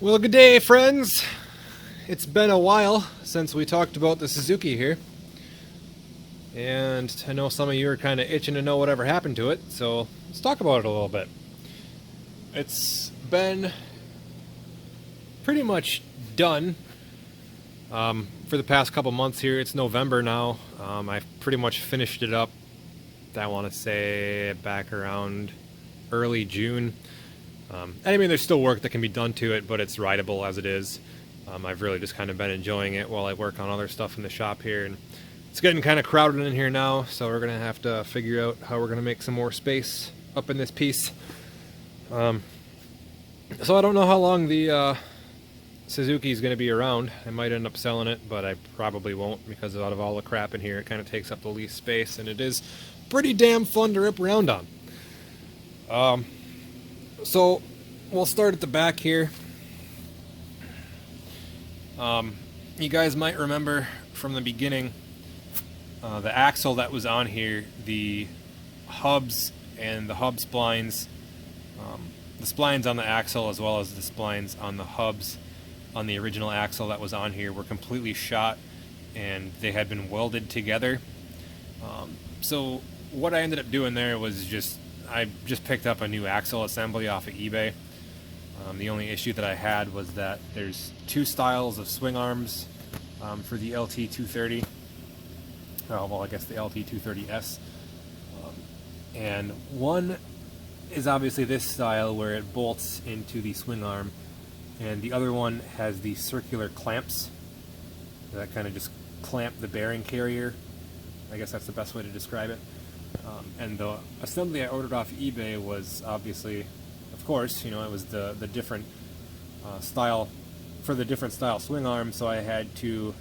Well, good day, friends. It's been a while since we talked about the Suzuki here, and I know some of you are kind of itching to know whatever happened to it, so let's talk about it a little bit. It's been pretty much done for the past couple months here. It's November now. I've pretty much finished it up, I want to say, back around early June. I mean, there's still work that can be done to it, but it's rideable as it is. I've really just kind of been enjoying it while I work on other stuff in the shop here, and it's getting kind of crowded in here now, so we're going to have to figure out how we're going to make some more space up in this piece. So I don't know how long the Suzuki is going to be around. I might end up selling it, but I probably won't, because out of all the crap in here, it kind of takes up the least space, and it is pretty damn fun to rip around on. So we'll start at the back here. You guys might remember from the beginning the axle that was on here, the hubs and the hub splines, the splines on the axle as well as the splines on the hubs on the original axle that was on here were completely shot, and they had been welded together. So what I ended up doing there was I just picked up a new axle assembly off of eBay. The only issue that I had was that there's two styles of swing arms for the LT230. Well, I guess the LT230S. And one is obviously this style where it bolts into the swing arm, and the other one has the circular clamps that kind of just clamp the bearing carrier. I guess that's the best way to describe it. And the assembly I ordered off eBay was obviously, of course, it was the different style, for the different style swing arm, so I had to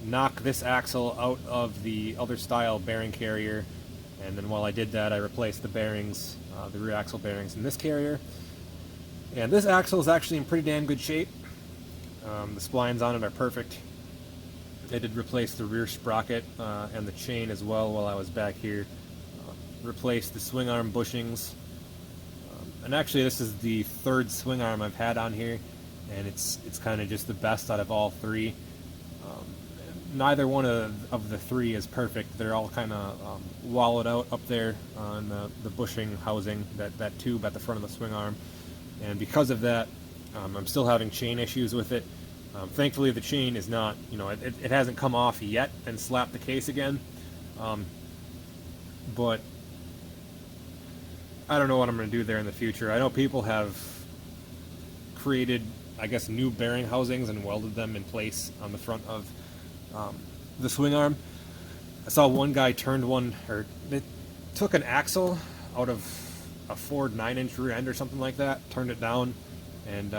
knock this axle out of the other style bearing carrier, and then while I did that, I replaced the bearings, the rear axle bearings in this carrier. And this axle is actually in pretty damn good shape. The splines on it are perfect. I did replace the rear sprocket and the chain as well while I was back here. Replaced the swing arm bushings. And actually this is the third swing arm I've had on here, and it's kind of just the best out of all three. Neither one of the three is perfect. They're all kind of wallowed out up there on the bushing housing, that tube at the front of the swing arm. And because of that, I'm still having chain issues with it. Thankfully the chain is not, it hasn't come off yet and slapped the case again. But I don't know what I'm going to do there in the future. I know people have created, I guess, new bearing housings and welded them in place on the front of the swing arm. I saw one guy they took an axle out of a Ford 9-inch rear end or something like that, turned it down, and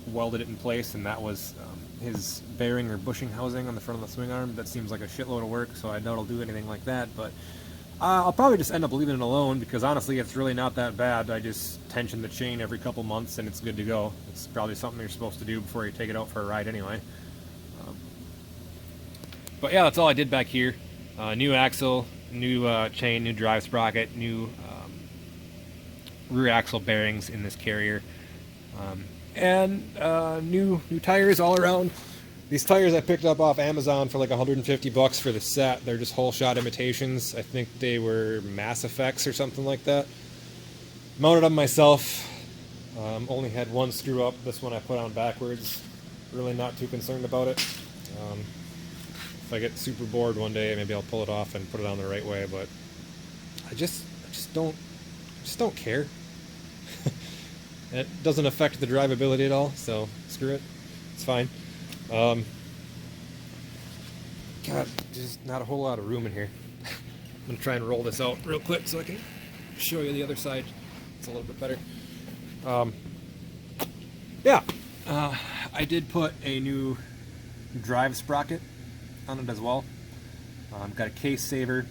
welded it in place, and that was his bearing or bushing housing on the front of the swing arm. That seems like a shitload of work, so I doubt I'll do anything like that, but I'll probably just end up leaving it alone, because honestly it's really not that bad. I just tension the chain every couple months and it's good to go. It's probably something you're supposed to do before you take it out for a ride anyway. But yeah, that's all I did back here. New axle, new chain, new drive sprocket, new rear axle bearings in this carrier, and new tires all around. These tires I picked up off Amazon for like 150 bucks for the set. They're just whole shot imitations. I think they were Mass Effects or something like that. Mounted them myself. Only had one screw up. This one I put on backwards. Really not too concerned about it. If I get super bored one day, maybe I'll pull it off and put it on the right way. But I just don't care. It doesn't affect the drivability at all. So screw it. It's fine. God, there's not a whole lot of room in here. I'm going to try and roll this out real quick so I can show you the other side. It's a little bit better. I did put a new drive sprocket on it as well. Got a case saver.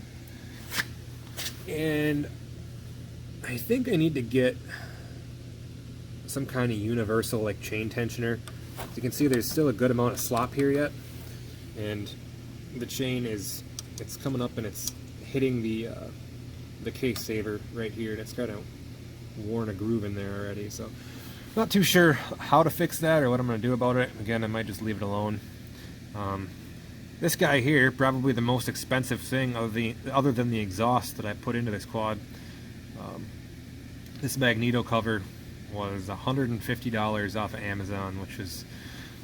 And I think I need to get some kind of universal like chain tensioner. As you can see, there's still a good amount of slop here yet, and the chain it's coming up and it's hitting the case saver right here, and it's kind of worn a groove in there already. So Not too sure how to fix that or what I'm going to do about it. Again, I might just leave it alone. This guy here, probably the most expensive thing other than the exhaust that I put into this quad. This magneto cover was $150 off of Amazon, which is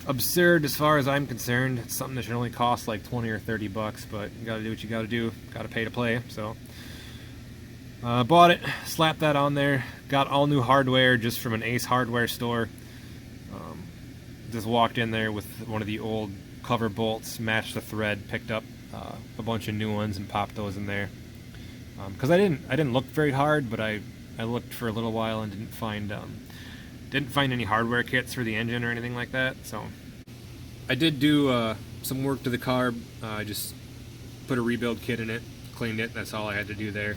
absurd as far as I'm concerned. It's something that should only cost like 20 or 30 bucks, but you gotta do what you gotta do. Gotta pay to play. So bought it, slapped that on there, got all new hardware just from an Ace Hardware store. Just walked in there with one of the old cover bolts, matched the thread, picked up a bunch of new ones and popped those in there. Because I didn't look very hard, but I looked for a little while and didn't find any hardware kits for the engine or anything like that. So I did do some work to the carb. I just put a rebuild kit in it, cleaned it. That's all I had to do there.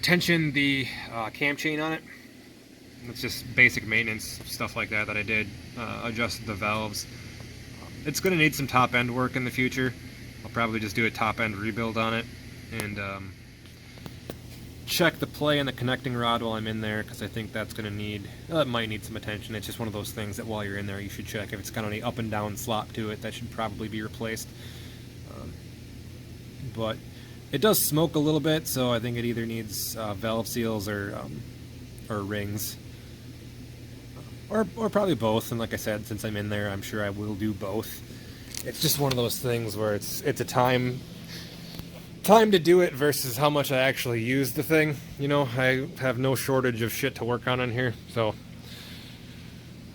Tensioned the cam chain on it. It's just basic maintenance stuff like that I did. Adjusted the valves. It's going to need some top end work in the future. I'll probably just do a top end rebuild on it and check the play and the connecting rod while I'm in there, because I think that's going to need, it might need some attention. It's just one of those things that while you're in there you should check. If it's got any up and down slop to it, that should probably be replaced. But it does smoke a little bit, so I think it either needs valve seals or rings. Or probably both, and like I said, since I'm in there, I'm sure I will do both. It's just one of those things where it's a time to do it versus how much I actually use the thing. You know, I have no shortage of shit to work on here, so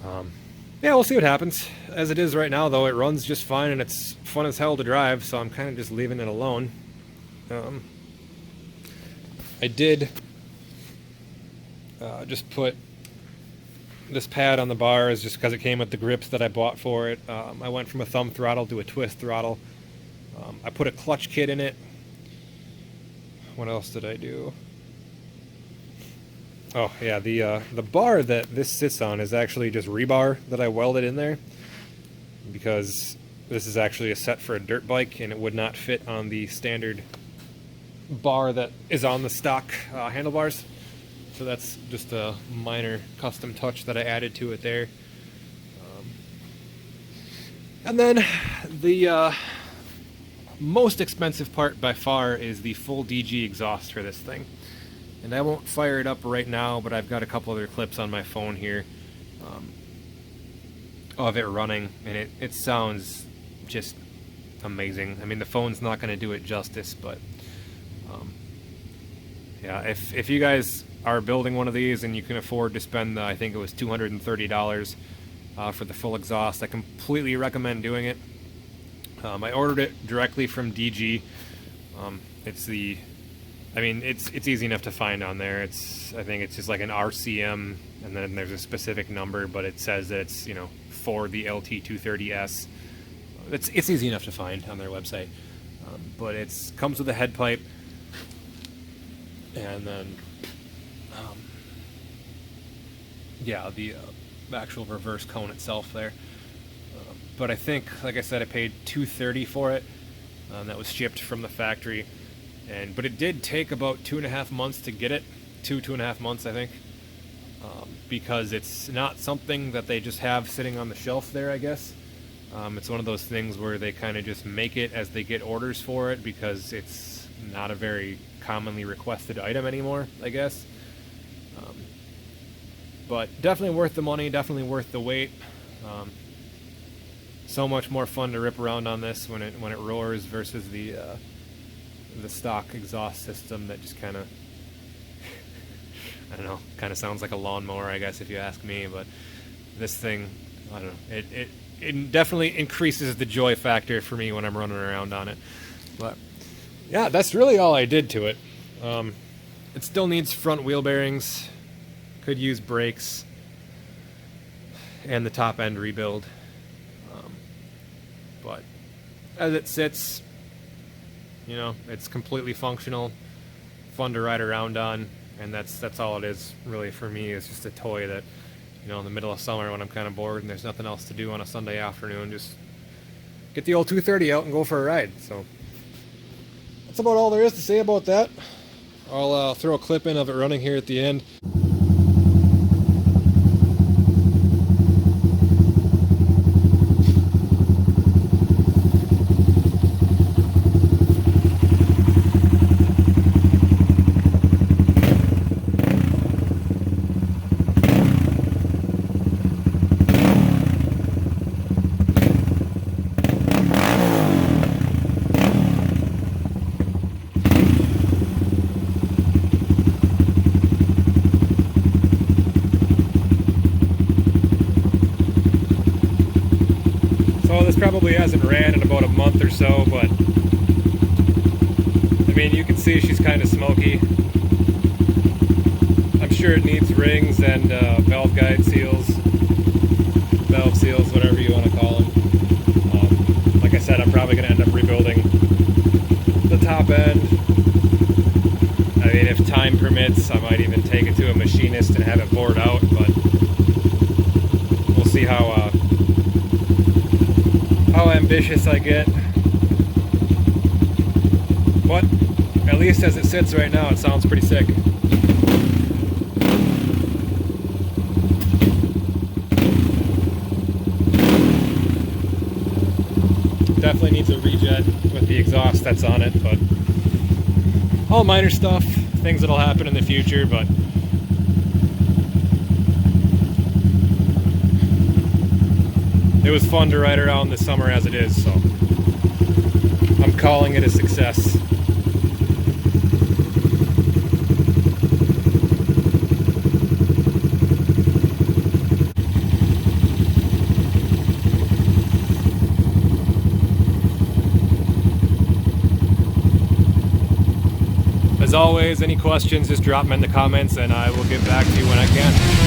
yeah, we'll see what happens. As it is right now, though, it runs just fine and it's fun as hell to drive, so I'm kind of just leaving it alone. I did just put this pad on the bars just because it came with the grips that I bought for it. I went from a thumb throttle to a twist throttle. I put a clutch kit in it. What else did I do? Oh yeah, the bar that this sits on is actually just rebar that I welded in there, because this is actually a set for a dirt bike and it would not fit on the standard bar that is on the stock handlebars. So that's just a minor custom touch that I added to it there. And then the most expensive part by far is the full DG exhaust for this thing. And I won't fire it up right now, but I've got a couple other clips on my phone here of it running, and it sounds just amazing. I mean, the phone's not going to do it justice, but yeah, if you guys are building one of these and you can afford to spend, I think it was $230 for the full exhaust, I completely recommend doing it. I ordered it directly from DG. It's easy enough to find on there. I think it's just like an RCM, and then there's a specific number, but it says that it's, you know, for the LT230S. It's easy enough to find on their website. But it comes with a head pipe, and then yeah, the actual reverse cone itself there. But I think, like I said, I paid $230 for it. That was shipped from the factory, but it did take about 2.5 months to get it. 2.5 months, I think, because it's not something that they just have sitting on the shelf there, I guess. It's one of those things where they kind of just make it as they get orders for it, because it's not a very commonly requested item anymore, I guess. But definitely worth the money, definitely worth the wait. So much more fun to rip around on this when it roars versus the stock exhaust system that just kind of I don't know, kind of sounds like a lawnmower, I guess, if you ask me. But this thing, I don't know, it definitely increases the joy factor for me when I'm running around on it. But yeah, that's really all I did to it. It still needs front wheel bearings, could use brakes, and the top end rebuild. But as it sits, you know, it's completely functional, fun to ride around on, and that's all it is really for me. It's just a toy that, you know, in the middle of summer when I'm kind of bored and there's nothing else to do on a Sunday afternoon, just get the old 230 out and go for a ride. So that's about all there is to say about that. I'll throw a clip in of it running here at the end. This probably hasn't ran in about a month or so, but I mean, you can see she's kind of smoky. I'm sure it needs rings and valve guide seals, valve seals, whatever you want to call them. Like I said, I'm probably going to end up rebuilding the top end. I mean, if time permits, I might even take it to a machinist and have it bored out, but we'll see how ambitious I get. But at least as it sits right now, it sounds pretty sick. Definitely needs a rejet with the exhaust that's on it, but all minor stuff, things that'll happen in the future, but it was fun to ride around this summer as it is, so I'm calling it a success. As always, any questions, just drop them in the comments and I will get back to you when I can.